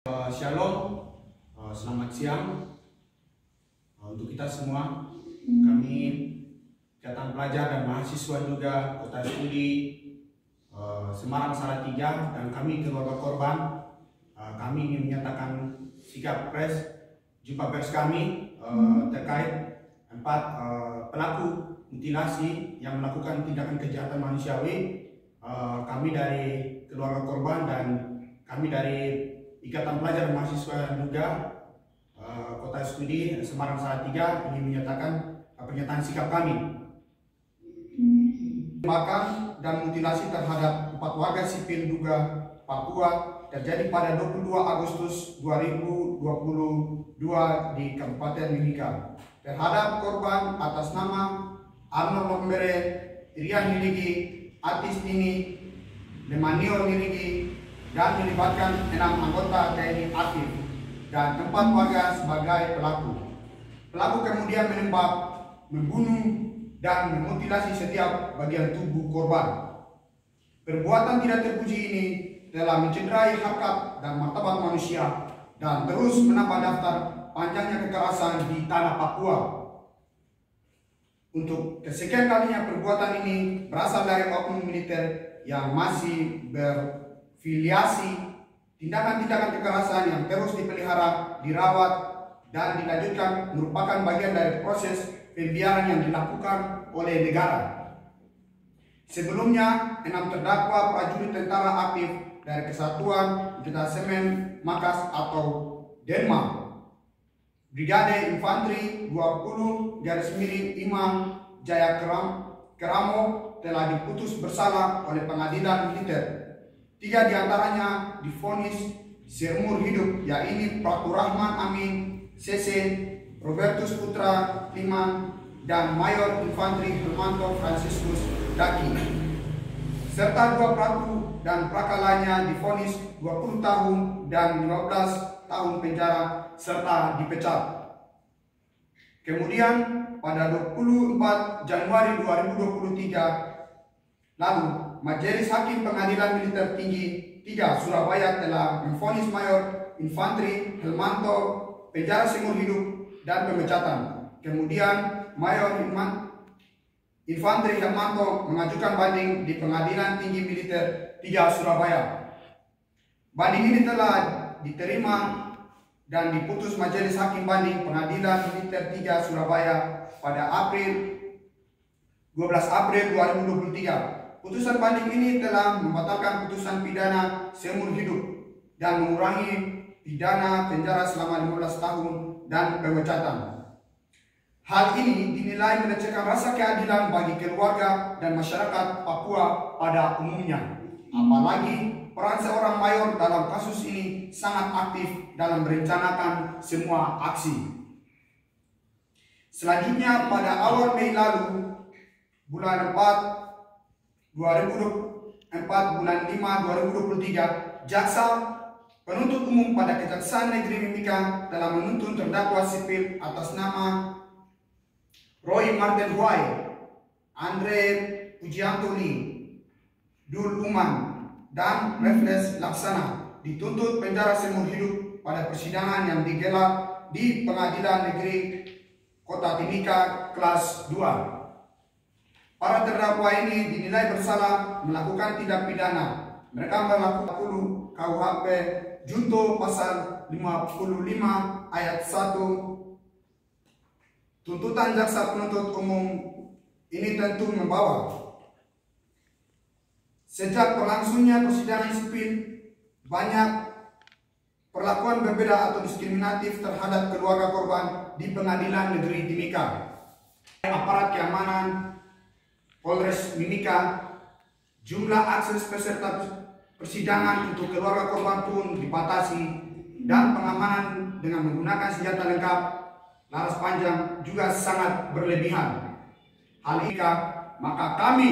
Shalom, selamat siang untuk kita semua. Kami ikatan pelajar dan mahasiswa juga Kota Studi Semarang Salatiga dan kami keluarga korban. Kami ingin menyatakan sikap jumpa pers kami terkait 4 pelaku mutilasi yang melakukan tindakan kejahatan manusiawi. Kami dari keluarga korban dan kami dari Ikatan Pelajar dan Mahasiswa juga Kota Studi Semarang Salatiga ingin menyatakan pernyataan sikap kami. Penembakan dan mutilasi terhadap 4 warga sipil juga Papua terjadi pada 22 Agustus 2022 di Kabupaten Mimika. Terhadap korban atas nama Arnold Lombere, Irian Niligi, Atis Dini, Lemanio Niligi, dan melibatkan 6 anggota TNI aktif dan 4 warga sebagai pelaku. Pelaku kemudian menembak, membunuh, dan memutilasi setiap bagian tubuh korban. Perbuatan tidak terpuji ini telah mencederai harkat dan martabat manusia dan terus menambah daftar panjangnya kekerasan di tanah Papua. Untuk kesekian kalinya perbuatan ini berasal dari oknum militer yang masih berfiliasi tindakan-tindakan kekerasan yang terus dipelihara, dirawat, dan dilanjutkan merupakan bagian dari proses pembiaran yang dilakukan oleh negara. Sebelumnya, 6 terdakwa prajurit tentara aktif dari Kesatuan Detasemen Makas atau Denma, Brigade Infanteri 20 Imam Jaya Keramo telah diputus bersalah oleh pengadilan militer. 3 diantaranya divonis seumur hidup, yaitu Praturahman Amin, CC, Robertus Putra Liman, dan Mayor Infanteri Hermanto Franciscus Daki. Serta 2 pratu dan prakalanya divonis 20 tahun dan 15 tahun penjara serta dipecat. Kemudian pada 24 Januari 2023 lalu, Majelis Hakim Pengadilan Militer Tinggi 3 Surabaya telah memvonis Mayor Infanteri Hermanto penjara seumur hidup dan pemecatan. Kemudian Mayor Infanteri Hermanto mengajukan banding di Pengadilan Tinggi Militer 3 Surabaya. Banding ini telah diterima dan diputus Majelis Hakim Banding Pengadilan Militer 3 Surabaya pada 12 April 2023. Putusan banding ini telah membatalkan putusan pidana seumur hidup dan mengurangi pidana penjara selama 15 tahun dan pemecatan. Hal ini dinilai melecehkan rasa keadilan bagi keluarga dan masyarakat Papua pada umumnya. Apalagi peran seorang mayor dalam kasus ini sangat aktif dalam merencanakan semua aksi. Selanjutnya pada awal Mei lalu, bulan 4 2024 bulan 5 2023, Jaksa Penuntut Umum pada Kejaksaan Negeri Mimika telah menuntut terdakwa sipil atas nama Roy Martin Huai, Andre Pujianto Lee, Dul Uman, dan Refles Laksana dituntut penjara seumur hidup pada persidangan yang digelar di Pengadilan Negeri Kota Timika kelas 2. Para terdakwa ini dinilai bersalah melakukan tindak pidana. Mereka melakukan KUHP Junto pasal 55 ayat 1. Tuntutan jaksa penuntut umum ini tentu membawa sejak berlangsungnya persidangan sipil banyak perlakuan berbeda atau diskriminatif terhadap keluarga korban di Pengadilan Negeri Timika. Aparat keamanan Polres Mimika, jumlah akses peserta persidangan untuk keluarga korban pun dibatasi dan pengamanan dengan menggunakan senjata lengkap laras panjang juga sangat berlebihan. Hal ini maka kami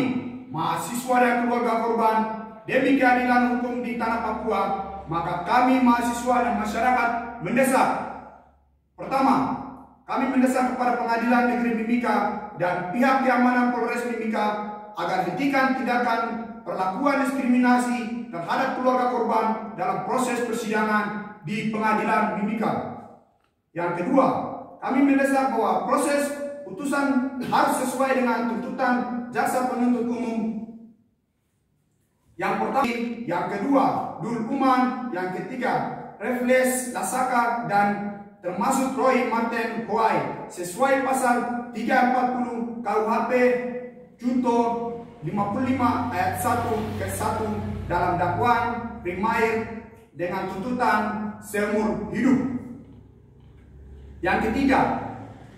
mahasiswa dan keluarga korban demi keadilan hukum di tanah Papua, maka kami mahasiswa dan masyarakat mendesak. Pertama, kami mendesak kepada Pengadilan Negeri Mimika dan pihak keamanan Polres Mimika agar hentikan tindakan perlakuan diskriminasi terhadap keluarga korban dalam proses persidangan di pengadilan Mimika. Yang kedua, kami mendesak bahwa proses putusan harus sesuai dengan tuntutan jaksa penuntut umum. Yang pertama, yang kedua, Dul Uman, yang ketiga, Refles Lasaka, dan termasuk Roy Martin Hoai sesuai pasal 340 KUHP Junto 55 ayat 1 ke 1 dalam dakwaan primair dengan tuntutan seumur hidup. Yang ketiga,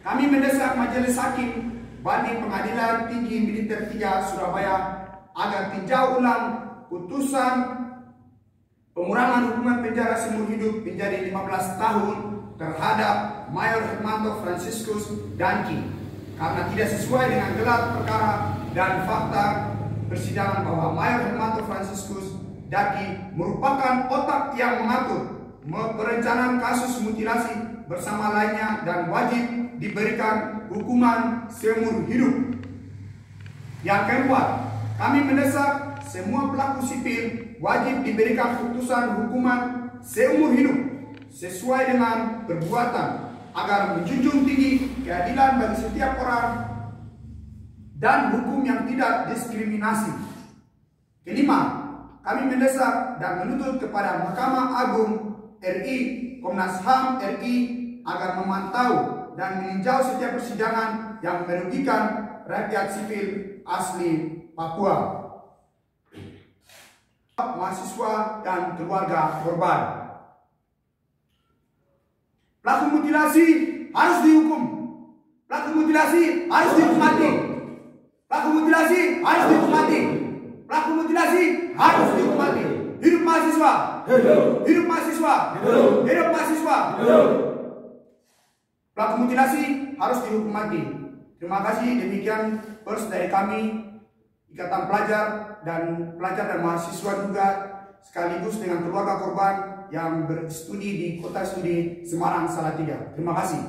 kami mendesak Majelis Hakim Banding Pengadilan Tinggi Militer 3 Surabaya agar tinjau ulang putusan pengurangan hukuman penjara seumur hidup menjadi 15 tahun terhadap Mayor Hermanto Franciscus Danki karena tidak sesuai dengan gelar perkara dan fakta persidangan bahwa Mayor Hermanto Franciscus Danki merupakan otak yang mengatur perencanaan kasus mutilasi bersama lainnya dan wajib diberikan hukuman seumur hidup. Yang keempat, kami mendesak semua pelaku sipil wajib diberikan putusan hukuman seumur hidup sesuai dengan perbuatan agar menjunjung tinggi keadilan bagi setiap orang dan hukum yang tidak diskriminasi. Kelima, kami mendesak dan menuntut kepada Mahkamah Agung RI, Komnas HAM RI agar memantau dan meninjau setiap persidangan yang merugikan rakyat sipil asli Papua, mahasiswa dan keluarga korban. Pelaku mutilasi harus dihukum. Pelaku mutilasi harus dihukum mati. Pelaku mutilasi harus dihukum mati. Pelaku mutilasi harus dihukum mati. Hidup mahasiswa. Hidup mahasiswa. Hidup mahasiswa. Pelaku mutilasi harus dihukum mati. Terima kasih, demikian pers dari kami, Ikatan Pelajar dan mahasiswa juga, sekaligus dengan keluarga korban yang berstudi di Kota Studi Semarang Salatiga. Terima kasih.